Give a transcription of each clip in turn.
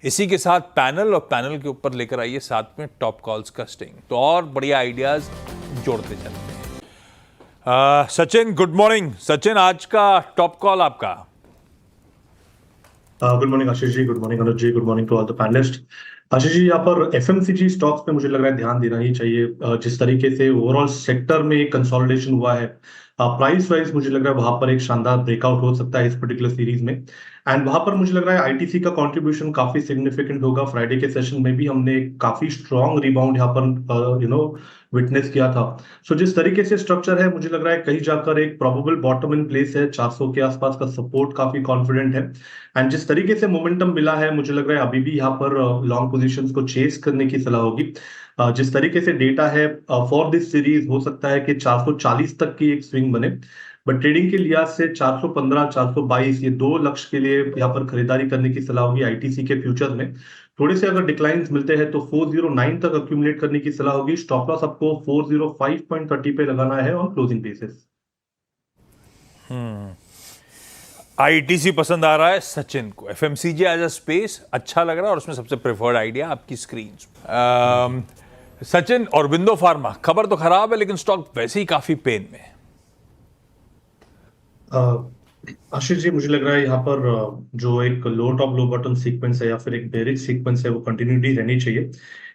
इसी के साथ पैनल और पैनल के ऊपर लेकर आइए साथ में टॉप कॉल्स का स्टिंग, तो और बढ़िया आइडियाज जोड़ते चलते हैं। Sachin, good morning. सचिन, आज का टॉप कॉल आपका। Good morning Ashish ji, good morning Anuj ji, good morning to all the panellists. Ashish ji, यहाँ पर एफएमसीजी स्टॉक्स पे मुझे लग रहा है ध्यान देना ही चाहिए। जिस तरीके से ओवरऑल सेक्टर में कंसोलिडेशन हुआ है, प्राइस वाइज मुझे लग रहा है वहां पर एक शानदार ब्रेकआउट हो सकता है इस पर्टिकुलर सीरीज में। एंड वहां पर मुझे लग रहा है आईटीसी का कंट्रीब्यूशन काफी सिग्निफिकेंट होगा। फ्राइडे के सेशन में भी हमने एक काफी स्ट्रॉन्ग रिबाउंड यहाँ पर विटनेस किया था। सो जिस तरीके से स्ट्रक्चर है, मुझे लग रहा है कहीं जाकर एक प्रोबेबल बॉटम इन प्लेस है। 400 के आसपास का सपोर्ट काफी कॉन्फिडेंट है। एंड जिस तरीके से मोमेंटम मिला है, मुझे लग रहा है अभी भी यहाँ पर लॉन्ग पोजीशंस को चेस करने की सलाह होगी। जिस तरीके से डेटा है फॉर दिस सीरीज, हो सकता है कि 440 तक की एक स्विंग बने। बट ट्रेडिंग के लिहाज से 415 422 ये दो लक्ष्य के लिए यहाँ पर खरीदारी करने की सलाह होगी आईटीसी के फ्यूचर्स में। थोड़े से अगर डिक्लाइंस मिलते हैं तो 409 तक अक्यूमुलेट करने की सलाह होगी। स्टॉप लॉस आपको 405.30 पे लगाना है ऑन क्लोजिंग बेसिस। आईटीसी पसंद आ रहा है सचिन को, एफएमसीजी एज अ स्पेस अच्छा लग रहा है और उसमें सबसे प्रेफर्ड आइडिया आपकी स्क्रीन। सचिन, औरबिंदो फार्मा खबर तो खराब है लेकिन स्टॉक वैसे ही काफी पेन में है। आशीष जी, मुझे लग रहा है यहाँ पर जो एक लो टॉप लो बॉटम सीक्वेंस है या फिर एक बेरिश सीक्वेंस है, वो कंटिन्यूटी रहनी चाहिए।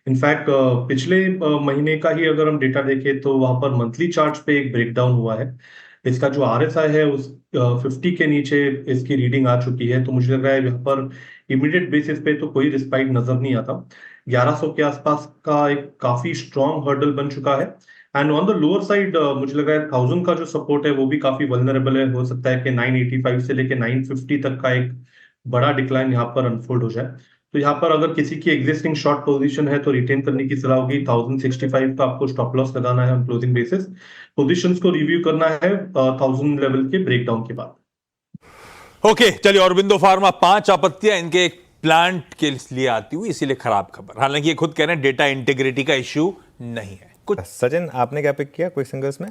इनफैक्ट पिछले महीने का ही अगर हम डेटा देखें तो वहां पर मंथली चार्ट पे एक ब्रेकडाउन हुआ है। इसका जो आरएसआई है उस 50 के नीचे इसकी रीडिंग आ चुकी है। तो मुझे लग रहा है यहाँ पर इमीडिएट बेसिस पे तो कोई रिस्पाइट नजर नहीं आता। 1100 के आसपास का एक काफी स्ट्रॉन्ग हर्डल बन चुका है। And on the lower side मुझे लगा है 1000 का जो सपोर्ट है वो भी काफी वल्नरेबल है। हो सकता है कि 985 से लेके 950 तक का एक बड़ा डिक्लाइन यहाँ पर अनफोल्ड हो जाए। तो यहाँ पर अगर किसी की एग्जिस्टिंग शॉर्ट पोजीशन है तो रिटेन करने की सलाह होगी। 1065 का आपको स्टॉप लॉस लगाना है ऑन क्लोजिंग बेसिस। पोजीशंस को रिव्यू करना है 1000 लेवल के ब्रेकडाउन के बाद। ओके, चलिए, औरबिंदो फार्मा 5 आपत्तियां इनके एक प्लांट के लिए आती हुई, इसीलिए खराब खबर। हालांकि ये खुद कह रहे हैं डेटा इंटीग्रिटी का इश्यू नहीं है कुछ। सचिन, आपने क्या पिक किया कोई सिंगल्स में?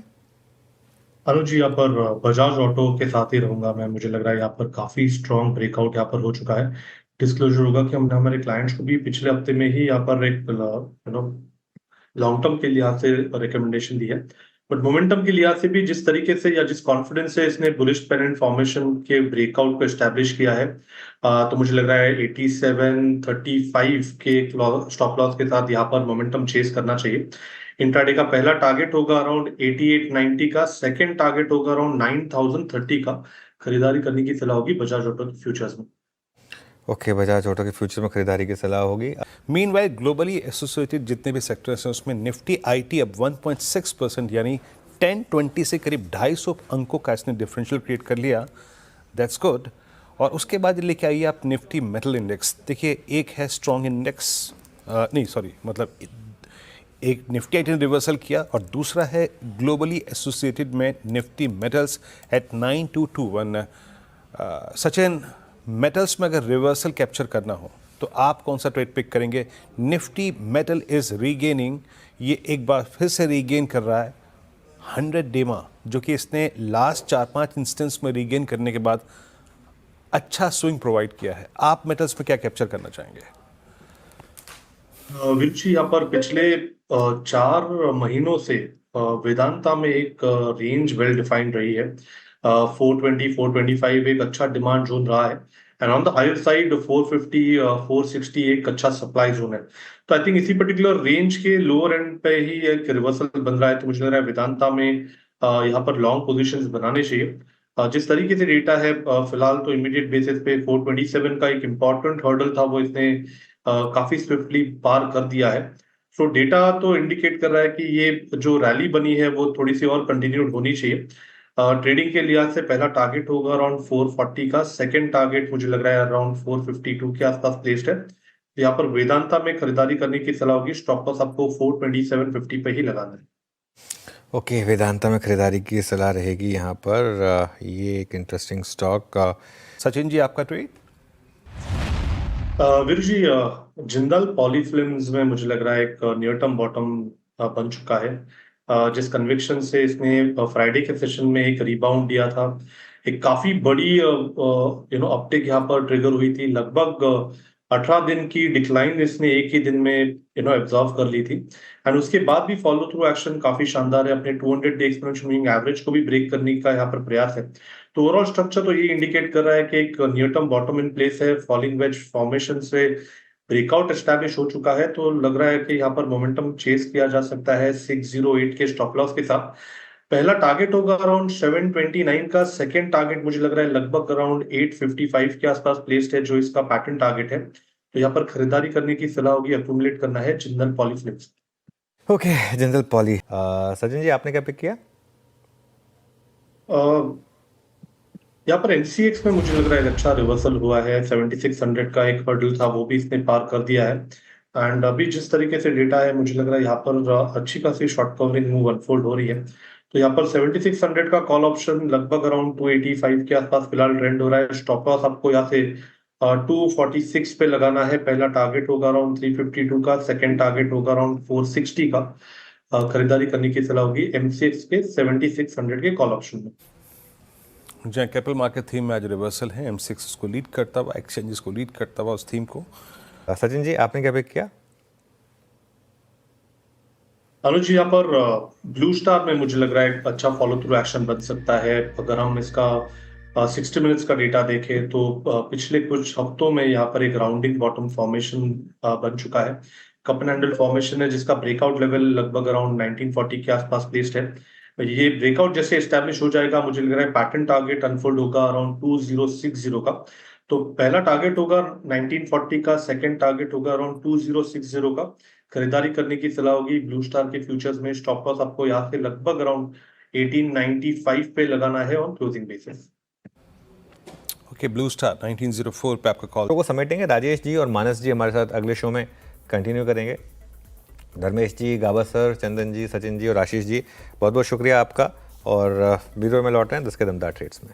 अनुज जी, यहाँ पर बजाज ऑटो के साथ ही रहूंगा मैं। मुझे लग रहा है यहाँ पर काफी स्ट्रॉन्ग ब्रेकआउट यहाँ पर हो चुका है। डिस्क्लोजर होगा कि हमने हमारे क्लाइंट्स को भी पिछले हफ्ते में ही यहाँ पर एक लॉन्ग टर्म के लिहाज से रिकमेंडेशन दी है। बट मोमेंटम के लिहाज से भी जिस तरीके से या जिस कॉन्फिडेंस से इसने बुलिश पेनेंट फॉर्मेशन के ब्रेकआउट को एस्टैब्लिश किया है, तो मुझे लग रहा है 8735 के स्टॉप लॉस के साथ यहाँ पर मोमेंटम चेस करना चाहिए। इंट्राडे का पहला टारगेट होगा अराउंड 8890 का, सेकंड टारगेट होगा अराउंड 9030 का। खरीदारी करने की सलाह होगी बजाज ऑटो के फ्यूचर्स में। ओके, बजाज ऑटो के फ्यूचर में खरीदारी की सलाह होगी। मीनवाइल ग्लोबली एसोसिएटेड जितने भी सेक्टर्स हैं उसमें निफ्टी आईटी अब 1.6% यानी 1020 से करीब 250 अंकों का इसने डिफरेंशियल क्रिएट कर लिया। That's good. और उसके बाद लेके आइए आप निफ्टी मेटल इंडेक्स। देखिए, एक है स्ट्रॉन्ग इंडेक्स, मतलब एक निफ्टी आईटी ने रिवर्सल किया और दूसरा है ग्लोबली एसोसिएटेड में Nifty metals at 9221। Sachin, metals में अगर रिवर्सल कैप्चर करना हो तो आप कौन सा ट्रेड पिक करेंगे? निफ्टी मेटल इज रीगेनिंग, ये एक बार फिर से रीगेन कर रहा है 100 डेमा, जो कि इसने लास्ट 4-5 इंस्टेंस में रीगेन करने के बाद अच्छा स्विंग प्रोवाइड किया है। आप मेटल्स में क्या कैप्चर करना चाहेंगे? विरुचि, यहाँ पर पिछले 4 महीनों से वेदांता में एक रेंज वेल डिफाइंड रही है। 420 425 एक अच्छा डिमांड जोन रहा है। And on the higher side 450 460 एक अच्छा सप्लाई जोन है। तो आई थिंक इसी पर्टिकुलर रेंज के लोअर एंड पे ही एक रिवर्सल बन रहा है। तो मुझे लग रहा है वेदांता में यहाँ पर लॉन्ग पोजीशंस बनाने चाहिए। जिस तरीके से डेटा है फिलहाल तो इमीडिएट बेसिस पे 427 का एक इंपॉर्टेंट हर्डल था, वो इसने काफी स्विफ्टली पार कर दिया है। सो डेटा तो इंडिकेट कर रहा है कि ये जो रैली बनी है वो थोड़ी सी और कंटिन्यूड होनी चाहिए। ट्रेडिंग के लिहाज से पहला टारगेट होगा अराउंड 440 का, सेकंड टारगेट मुझे लग रहा है अराउंड 452 के आसपास प्लेस्ड है। तो यहाँ पर वेदांता में खरीदारी करने की सलाह होगी। स्टॉप लॉस आपको 427.50 पे ही लगाना है। ओके, वेदांता में खरीदारी की सलाह रहेगी यहाँ पर। ये एक इंटरेस्टिंग स्टॉक का। सचिन जी, आपका ट्रेड? वीरू जी, जिंदल पॉलीफिल्म्स में मुझे लग रहा है एक नियर टर्म बॉटम बन चुका है। जिस कन्विक्शन से इसने फ्राइडे के सेशन में एक रिबाउंड दिया था, एक काफी बड़ी अपटेक यहाँ पर ट्रिगर हुई थी। लगभग 18 दिन की डिक्लाइन इसने एक ही दिन में एब्जॉर्व कर ली थी एंड उसके बाद भी फॉलो थ्रू एक्शन काफी शानदार है। अपने 200 डे एक्सपोनेंशियल मूविंग एवरेज को भी ब्रेक करने का यहाँ पर प्रयास है। तो ओवरऑल स्ट्रक्चर तो ये इंडिकेट कर रहा है कि एक near term bottom in place है। फॉलिंग वेज फॉर्मेशन से ब्रेकआउट एस्टैब्लिश हो चुका है, तो लग रहा है कि यहाँ पर मोमेंटम चेस किया जा सकता है 608 के स्टॉप लॉस के साथ। पहला टारगेट होगा अराउंड 729 का, सेकंड टारगेट मुझे लग रहा है लगभग अराउंड 855 के आसपास प्लेस्ड है, जो इसका पैटर्न टारगेट है। तो यहाँ पर खरीदारी करने की सलाह होगी, अक्यूमुलेट करना है Jindal polyfilms. Okay, Jindal poly. Sachin ji, आपने क्या पिक किया? यहाँ पर एनसीएक्स में मुझे लग रहा है अच्छा रिवर्सल हुआ है। 7600 का एक हर्डल था, वो भी इसने पार कर दिया है। एंड अभी जिस तरीके से डेटा है, मुझे लग रहा है यहाँ पर अच्छी खासी शॉर्ट कवरिंग मूव अनफोल्ड हो रही है। तो यहाँ पर 7600 का कॉल ऑप्शन लगभग अराउंड 285 के आसपास फिलहाल ट्रेंड हो रहा है। स्टॉप लॉस आपको यहाँ से 246 पे लगाना है। पहला टारगेट होगा अराउंड 352 का, सेकंड टारगेट होगा अराउंड 460 का। खरीदारी करने की सलाह होगी एमसीएक्स के 7600 के कॉल ऑप्शन में। जहाँ कैपिटल मार्केट थीम में आज रिवर्सल है, M6 को लीड करता हुआ, एक्सचेंजेस को लीड करता हुआ उस थीम को। सचिन जी, आपने क्या पिक किया? अनुज जी, यहाँ पर ब्लू स्टार में मुझे लग रहा है अच्छा फॉलो थ्रू एक्शन बन सकता है। अगर हम इसका 60 मिनट्स का डेटा देखें तो पिछले कुछ हफ्तों में यहाँ पर एक राउंडिंग बॉटम फॉर्मेशन बन चुका है। कप एंड हैंडल फॉर्मेशन है, जिसका ब्रेकआउट लेवल लगभग अराउंड 1940 के आसपास प्लेस्ड है। ये ब्रेकआउट जैसे एस्टैब्लिश हो जाएगा, मुझे लग रहा है पैटर्न टारगेट अनफोल्ड होगा अराउंड 2060 का। तो पहला टारगेट होगा 1940 का, सेकंड टारगेट होगा अराउंड 2060 का। खरीदारी करने की सलाह होगी ब्लू स्टार के फ्यूचर्स में। स्टॉप लॉस आपको यहाँ से लगभग अराउंड 1895 पे लगाना है on closing basis. Okay, blue star 1904 पे आपका कॉल को समेटेंगे। राजेश जी और मानस जी हमारे साथ अगले शो में कंटिन्यू करेंगे। धर्मेश जी, गाबा सर, चंदन जी, सचिन जी और आशीष जी, बहुत बहुत शुक्रिया आपका। और ब्यूरो में लौट रहे हैं 10 के दमदार ट्रेड्स में।